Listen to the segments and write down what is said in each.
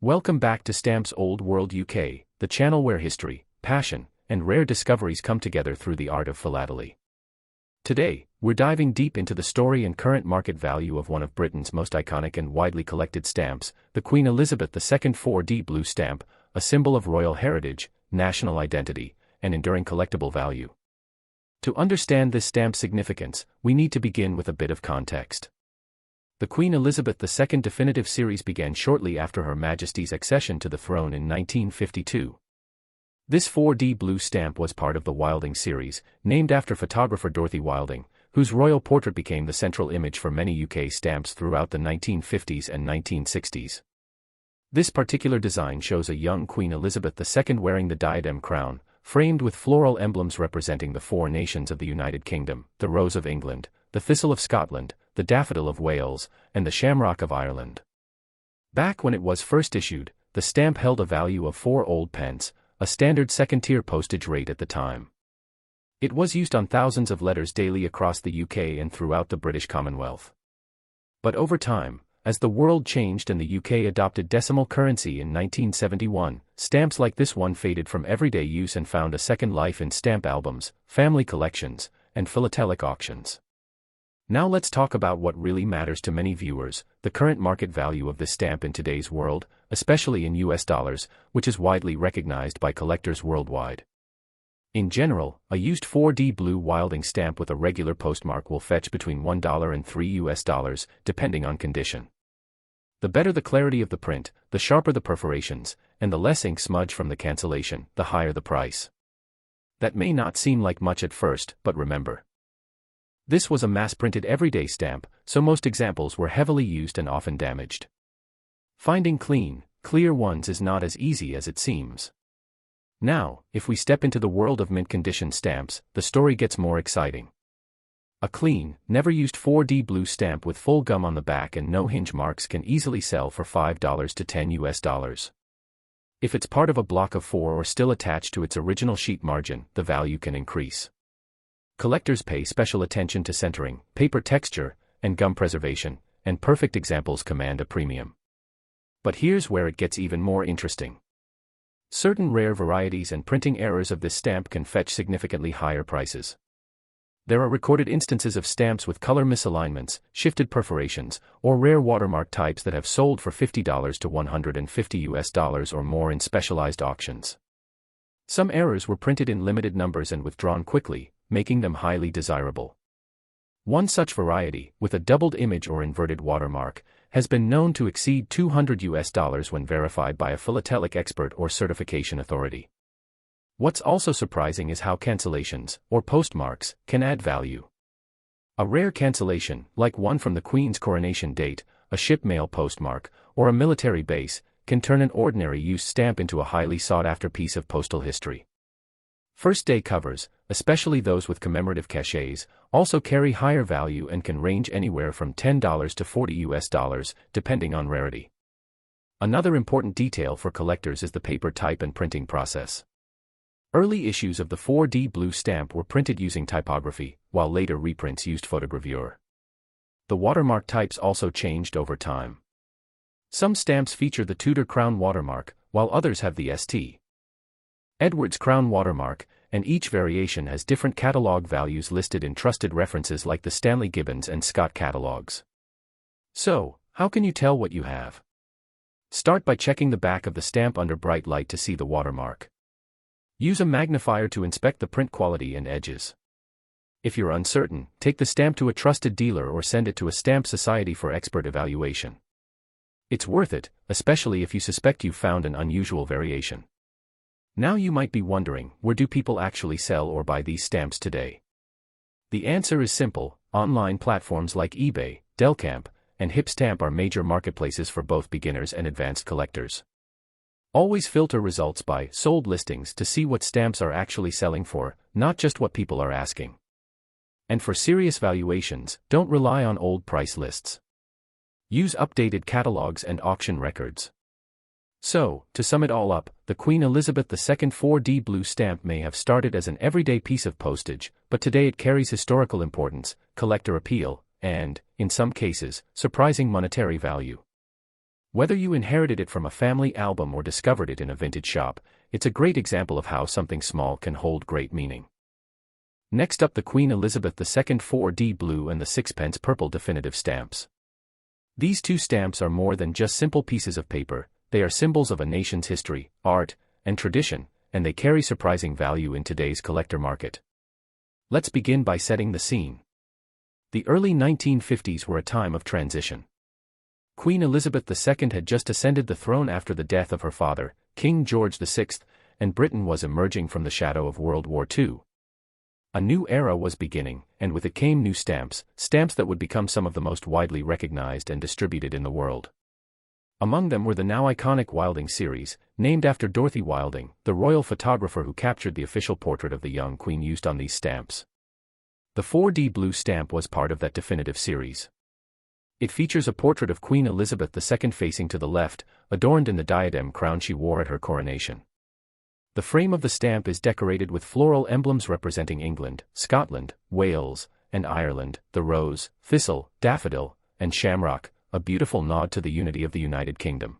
Welcome back to Stamps Old World UK, the channel where history, passion, and rare discoveries come together through the art of philately. Today, we're diving deep into the story and current market value of one of Britain's most iconic and widely collected stamps, the Queen Elizabeth II 4D blue stamp, a symbol of royal heritage, national identity, and enduring collectible value. To understand this stamp's significance, we need to begin with a bit of context. The Queen Elizabeth II definitive series began shortly after Her Majesty's accession to the throne in 1952. This 4D blue stamp was part of the Wilding series, named after photographer Dorothy Wilding, whose royal portrait became the central image for many UK stamps throughout the 1950s and 1960s. This particular design shows a young Queen Elizabeth II wearing the diadem crown, framed with floral emblems representing the four nations of the United Kingdom, the Rose of England, the Thistle of Scotland, the Daffodil of Wales, and the Shamrock of Ireland. Back when it was first issued, the stamp held a value of 4 old pence, a standard second-tier postage rate at the time. It was used on thousands of letters daily across the UK and throughout the British Commonwealth. But over time, as the world changed and the UK adopted decimal currency in 1971, stamps like this one faded from everyday use and found a second life in stamp albums, family collections, and philatelic auctions. Now let's talk about what really matters to many viewers, the current market value of this stamp in today's world, especially in US dollars, which is widely recognized by collectors worldwide. In general, a used 4D blue Wilding stamp with a regular postmark will fetch between $1 and $3, depending on condition. The better the clarity of the print, the sharper the perforations, and the less ink smudge from the cancellation, the higher the price. That may not seem like much at first, but remember, this was a mass-printed everyday stamp, so most examples were heavily used and often damaged. Finding clean, clear ones is not as easy as it seems. Now, if we step into the world of mint-condition stamps, the story gets more exciting. A clean, never-used 4D blue stamp with full gum on the back and no hinge marks can easily sell for $5 to $10. If it's part of a block of 4 or still attached to its original sheet margin, the value can increase. Collectors pay special attention to centering, paper texture, and gum preservation, and perfect examples command a premium. But here's where it gets even more interesting. Certain rare varieties and printing errors of this stamp can fetch significantly higher prices. There are recorded instances of stamps with color misalignments, shifted perforations, or rare watermark types that have sold for $50 to $150 or more in specialized auctions. Some errors were printed in limited numbers and withdrawn quickly, making them highly desirable. One such variety, with a doubled image or inverted watermark, has been known to exceed $200 when verified by a philatelic expert or certification authority. What's also surprising is how cancellations, or postmarks, can add value. A rare cancellation, like one from the Queen's coronation date, a ship mail postmark, or a military base, can turn an ordinary used stamp into a highly sought-after piece of postal history. First-day covers, especially those with commemorative cachets, also carry higher value and can range anywhere from $10 to $40, depending on rarity. Another important detail for collectors is the paper type and printing process. Early issues of the 4D blue stamp were printed using typography, while later reprints used photogravure. The watermark types also changed over time. Some stamps feature the Tudor crown watermark, while others have the St. Edward's crown watermark, and each variation has different catalog values listed in trusted references like the Stanley Gibbons and Scott catalogs. So, how can you tell what you have? Start by checking the back of the stamp under bright light to see the watermark. Use a magnifier to inspect the print quality and edges. If you're uncertain, take the stamp to a trusted dealer or send it to a stamp society for expert evaluation. It's worth it, especially if you suspect you've found an unusual variation. Now you might be wondering, where do people actually sell or buy these stamps today? The answer is simple: online platforms like eBay, Delcamp, and Hipstamp are major marketplaces for both beginners and advanced collectors. Always filter results by sold listings to see what stamps are actually selling for, not just what people are asking. And for serious valuations, don't rely on old price lists. Use updated catalogs and auction records. So, to sum it all up, the Queen Elizabeth II 4D blue stamp may have started as an everyday piece of postage, but today it carries historical importance, collector appeal, and, in some cases, surprising monetary value. Whether you inherited it from a family album or discovered it in a vintage shop, it's a great example of how something small can hold great meaning. Next up, the Queen Elizabeth II 4D Blue and the Sixpence Purple definitive stamps. These two stamps are more than just simple pieces of paper, they are symbols of a nation's history, art, and tradition, and they carry surprising value in today's collector market. Let's begin by setting the scene. The early 1950s were a time of transition. Queen Elizabeth II had just ascended the throne after the death of her father, King George VI, and Britain was emerging from the shadow of World War II. A new era was beginning, and with it came new stamps that would become some of the most widely recognized and distributed in the world. Among them were the now iconic Wilding series, named after Dorothy Wilding, the royal photographer who captured the official portrait of the young queen used on these stamps. The 4D Blue stamp was part of that definitive series. It features a portrait of Queen Elizabeth II facing to the left, adorned in the diadem crown she wore at her coronation. The frame of the stamp is decorated with floral emblems representing England, Scotland, Wales, and Ireland, the rose, thistle, daffodil, and shamrock, a beautiful nod to the unity of the United Kingdom.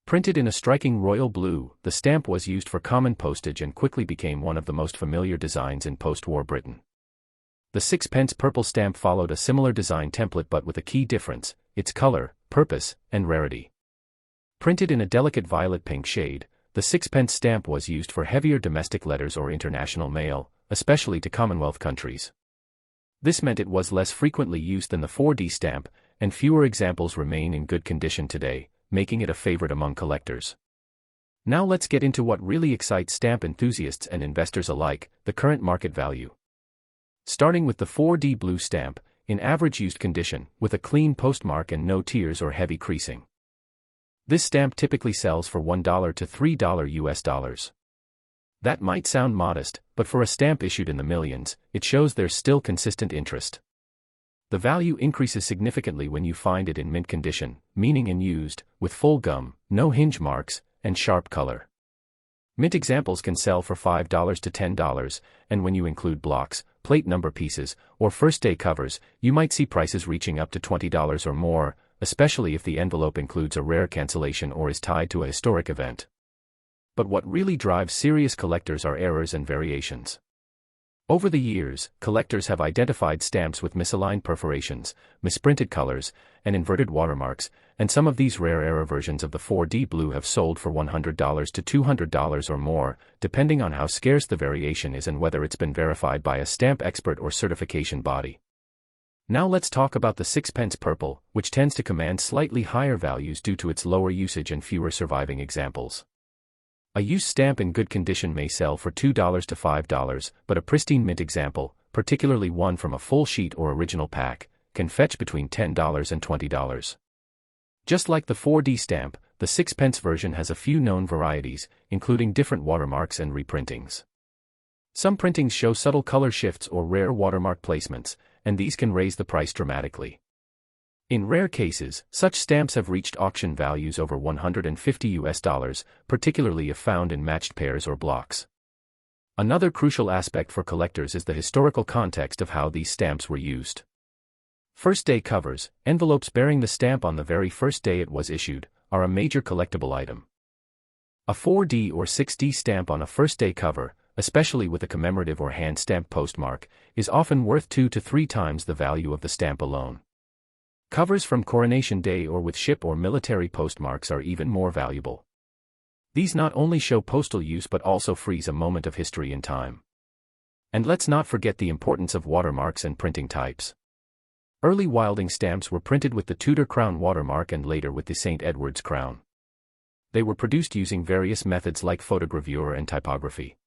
Printed in a striking royal blue, the stamp was used for common postage and quickly became one of the most familiar designs in post-war Britain. The Sixpence Purple stamp followed a similar design template but with a key difference: its color, purpose, and rarity. Printed in a delicate violet-pink shade, the Sixpence stamp was used for heavier domestic letters or international mail, especially to Commonwealth countries. This meant it was less frequently used than the 4D stamp, and fewer examples remain in good condition today, making it a favorite among collectors. Now let's get into what really excites stamp enthusiasts and investors alike: the current market value. Starting with the 4D Blue stamp, in average used condition, with a clean postmark and no tears or heavy creasing. This stamp typically sells for $1 to $3 US. That might sound modest, but for a stamp issued in the millions, it shows there's still consistent interest. The value increases significantly when you find it in mint condition, meaning in used, with full gum, no hinge marks, and sharp color. Mint examples can sell for $5 to $10, and when you include blocks, plate number pieces, or first-day covers, you might see prices reaching up to $20 or more, especially if the envelope includes a rare cancellation or is tied to a historic event. But what really drives serious collectors are errors and variations. Over the years, collectors have identified stamps with misaligned perforations, misprinted colors, and inverted watermarks, and some of these rare error versions of the 4D Blue have sold for $100 to $200 or more, depending on how scarce the variation is and whether it's been verified by a stamp expert or certification body. Now let's talk about the Sixpence Purple, which tends to command slightly higher values due to its lower usage and fewer surviving examples. A used stamp in good condition may sell for $2 to $5, but a pristine mint example, particularly one from a full sheet or original pack, can fetch between $10 and $20. Just like the 4D stamp, the Sixpence version has a few known varieties, including different watermarks and reprintings. Some printings show subtle color shifts or rare watermark placements, and these can raise the price dramatically. In rare cases, such stamps have reached auction values over $150, particularly if found in matched pairs or blocks. Another crucial aspect for collectors is the historical context of how these stamps were used. First-day covers, envelopes bearing the stamp on the very first day it was issued, are a major collectible item. A 4D or 6D stamp on a first-day cover, especially with a commemorative or hand-stamped postmark, is often worth 2 to 3 times the value of the stamp alone. Covers from Coronation Day or with ship or military postmarks are even more valuable. These not only show postal use but also freeze a moment of history in time. And let's not forget the importance of watermarks and printing types. Early Wilding stamps were printed with the Tudor crown watermark and later with the St. Edward's crown. They were produced using various methods like photogravure and typography.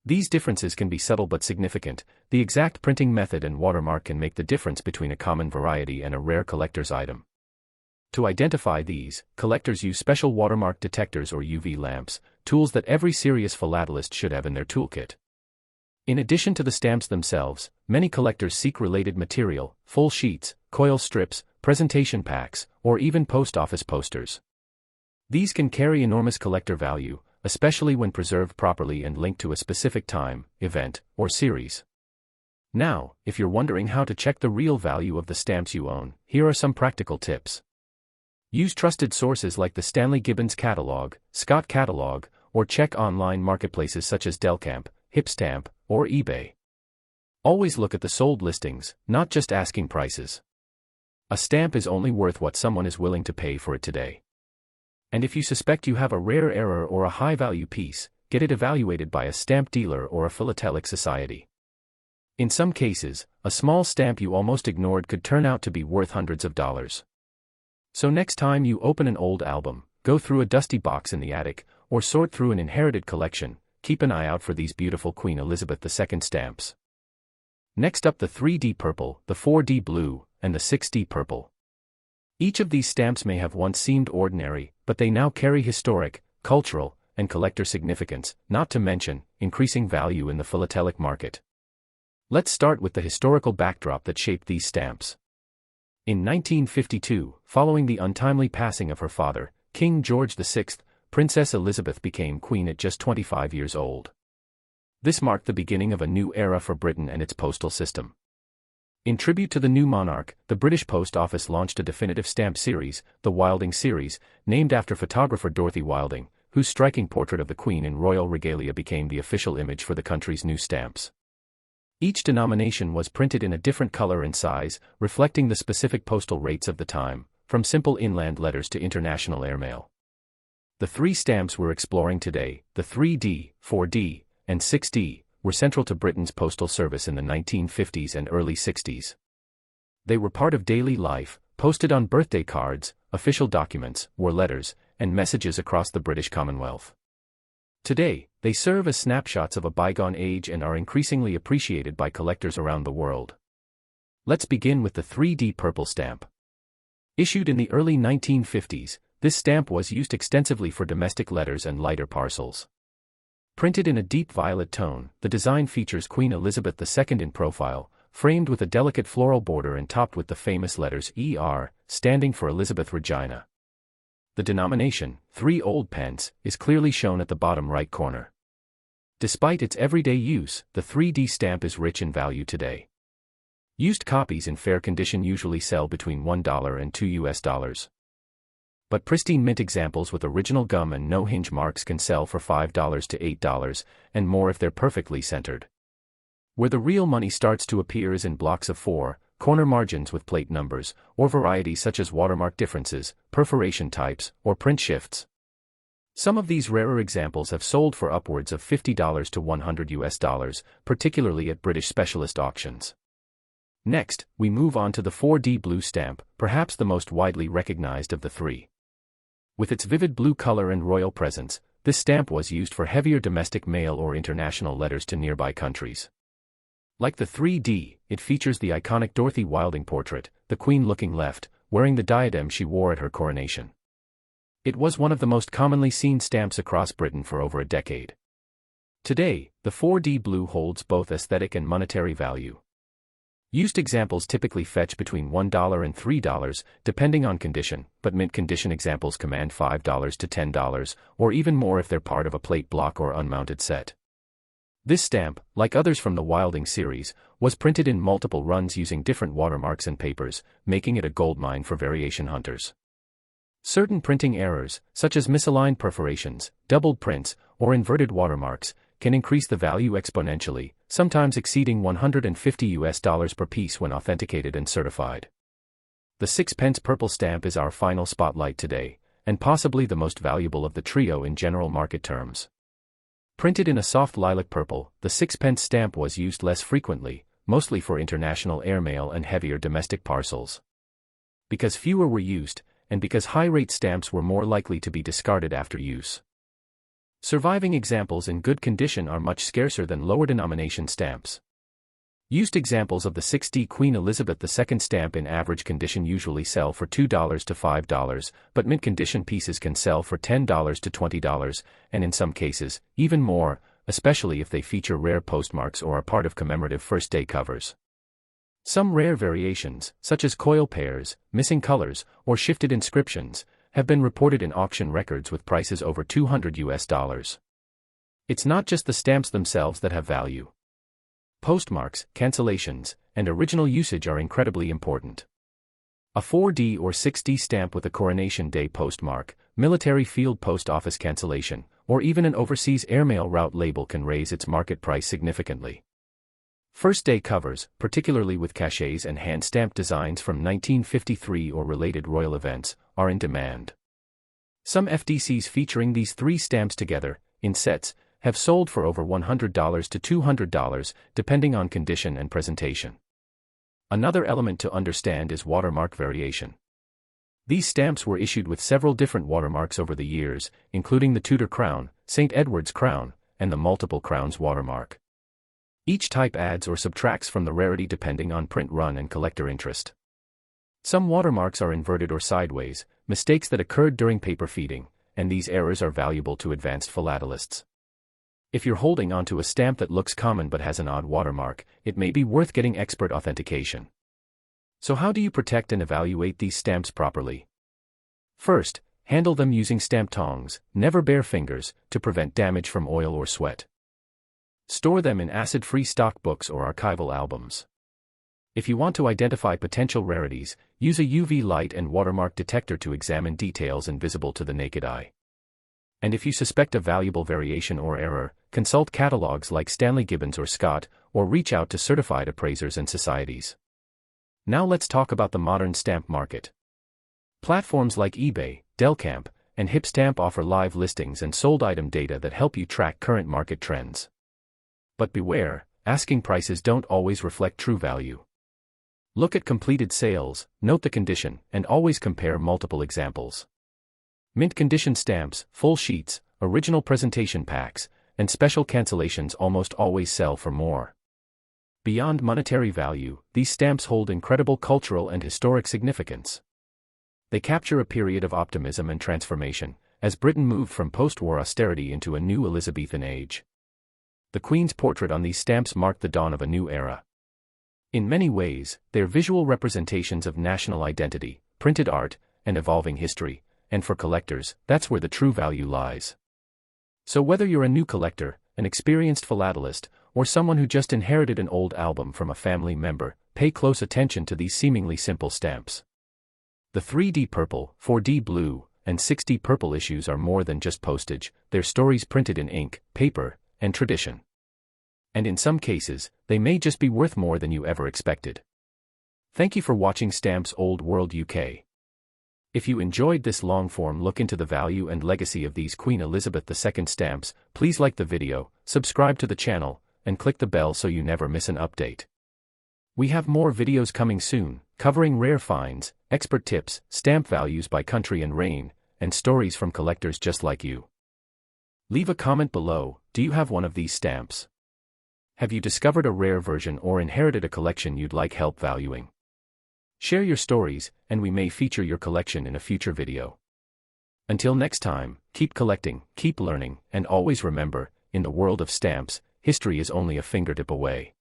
These differences can be subtle but significant. The exact printing method and watermark can make the difference between a common variety and a rare collector's item. To identify these, collectors use special watermark detectors or UV lamps, tools that every serious philatelist should have in their toolkit. In addition to the stamps themselves, many collectors seek related material, full sheets, coil strips, presentation packs, or even post office posters. These can carry enormous collector value, especially when preserved properly and linked to a specific time, event, or series. Now, if you're wondering how to check the real value of the stamps you own, here are some practical tips. Use trusted sources like the Stanley Gibbons Catalog, Scott Catalog, or check online marketplaces such as Delcamp, Hipstamp, or eBay. Always look at the sold listings, not just asking prices. A stamp is only worth what someone is willing to pay for it today. And if you suspect you have a rare error or a high-value piece, get it evaluated by a stamp dealer or a philatelic society. In some cases, a small stamp you almost ignored could turn out to be worth hundreds of dollars. So next time you open an old album, go through a dusty box in the attic, or sort through an inherited collection, keep an eye out for these beautiful Queen Elizabeth II stamps. Next up, the 3D purple, the 4D blue, and the 6D purple. Each of these stamps may have once seemed ordinary, but they now carry historic, cultural, and collector significance, not to mention increasing value in the philatelic market. Let's start with the historical backdrop that shaped these stamps. In 1952, following the untimely passing of her father, King George VI, Princess Elizabeth became queen at just 25 years old. This marked the beginning of a new era for Britain and its postal system. In tribute to the new monarch, the British Post Office launched a definitive stamp series, the Wilding series, named after photographer Dorothy Wilding, whose striking portrait of the Queen in royal regalia became the official image for the country's new stamps. Each denomination was printed in a different color and size, reflecting the specific postal rates of the time, from simple inland letters to international airmail. The three stamps we're exploring today, the 3D, 4D, and 6D, were central to Britain's postal service in the 1950s and early 60s. They were part of daily life, posted on birthday cards, official documents, war letters, and messages across the British Commonwealth. Today, they serve as snapshots of a bygone age and are increasingly appreciated by collectors around the world. Let's begin with the 3D purple stamp. Issued in the early 1950s, this stamp was used extensively for domestic letters and lighter parcels. Printed in a deep violet tone, the design features Queen Elizabeth II in profile, framed with a delicate floral border and topped with the famous letters ER, standing for Elizabeth Regina. The denomination, 3 old pence, is clearly shown at the bottom right corner. Despite its everyday use, the 3D stamp is rich in value today. Used copies in fair condition usually sell between $1 and $2. But pristine mint examples with original gum and no hinge marks can sell for $5 to $8, and more if they're perfectly centered. Where the real money starts to appear is in blocks of 4, corner margins with plate numbers, or varieties such as watermark differences, perforation types, or print shifts. Some of these rarer examples have sold for upwards of $50 to $100, particularly at British specialist auctions. Next, we move on to the 4D blue stamp, perhaps the most widely recognized of the three. With its vivid blue color and royal presence, this stamp was used for heavier domestic mail or international letters to nearby countries. Like the 3D, it features the iconic Dorothy Wilding portrait, the Queen looking left, wearing the diadem she wore at her coronation. It was one of the most commonly seen stamps across Britain for over a decade. Today, the 4D blue holds both aesthetic and monetary value. Used examples typically fetch between $1 and $3, depending on condition, but mint condition examples command $5 to $10, or even more if they're part of a plate block or unmounted set. This stamp, like others from the Wilding series, was printed in multiple runs using different watermarks and papers, making it a goldmine for variation hunters. Certain printing errors, such as misaligned perforations, doubled prints, or inverted watermarks, can increase the value exponentially, sometimes exceeding $150 per piece when authenticated and certified. The 6-pence purple stamp is our final spotlight today, and possibly the most valuable of the trio in general market terms. Printed in a soft lilac purple, the 6-pence stamp was used less frequently, mostly for international airmail and heavier domestic parcels. Because fewer were used, and because high-rate stamps were more likely to be discarded after use. Surviving examples in good condition are much scarcer than lower-denomination stamps. Used examples of the 6D Queen Elizabeth II stamp in average condition usually sell for $2 to $5, but mint condition pieces can sell for $10 to $20, and in some cases, even more, especially if they feature rare postmarks or are part of commemorative first-day covers. Some rare variations, such as coil pairs, missing colors, or shifted inscriptions, have been reported in auction records with prices over $200. It's not just the stamps themselves that have value. Postmarks, cancellations, and original usage are incredibly important. A 4D or 6D stamp with a Coronation Day postmark, military field post office cancellation, or even an overseas airmail route label can raise its market price significantly. First-day covers, particularly with cachets and hand-stamped designs from 1953 or related royal events, are in demand. Some FDCs featuring these three stamps together, in sets, have sold for over $100 to $200, depending on condition and presentation. Another element to understand is watermark variation. These stamps were issued with several different watermarks over the years, including the Tudor Crown, St. Edward's Crown, and the Multiple Crowns watermark. Each type adds or subtracts from the rarity depending on print run and collector interest. Some watermarks are inverted or sideways, mistakes that occurred during paper feeding, and these errors are valuable to advanced philatelists. If you're holding onto a stamp that looks common but has an odd watermark, it may be worth getting expert authentication. So how do you protect and evaluate these stamps properly? First, handle them using stamp tongs, never bare fingers, to prevent damage from oil or sweat. Store them in acid-free stock books or archival albums. If you want to identify potential rarities, use a UV light and watermark detector to examine details invisible to the naked eye. And if you suspect a valuable variation or error, consult catalogs like Stanley Gibbons or Scott, or reach out to certified appraisers and societies. Now let's talk about the modern stamp market. Platforms like eBay, Delcamp, and Hipstamp offer live listings and sold item data that help you track current market trends. But beware, asking prices don't always reflect true value. Look at completed sales, note the condition, and always compare multiple examples. Mint condition stamps, full sheets, original presentation packs, and special cancellations almost always sell for more. Beyond monetary value, these stamps hold incredible cultural and historic significance. They capture a period of optimism and transformation, as Britain moved from post-war austerity into a new Elizabethan age. The Queen's portrait on these stamps marked the dawn of a new era. In many ways, they're visual representations of national identity, printed art, and evolving history, and for collectors, that's where the true value lies. So whether you're a new collector, an experienced philatelist, or someone who just inherited an old album from a family member, pay close attention to these seemingly simple stamps. The 3D purple, 4D blue, and 6D purple issues are more than just postage, they're stories printed in ink, paper, and tradition. And in some cases, they may just be worth more than you ever expected. Thank you for watching Stamps Old World UK. If you enjoyed this long-form look into the value and legacy of these Queen Elizabeth II stamps, please like the video, subscribe to the channel, and click the bell so you never miss an update. We have more videos coming soon, covering rare finds, expert tips, stamp values by country and reign, and stories from collectors just like you. Leave a comment below, do you have one of these stamps? Have you discovered a rare version or inherited a collection you'd like help valuing? Share your stories, and we may feature your collection in a future video. Until next time, keep collecting, keep learning, and always remember, in the world of stamps, history is only a fingertip away.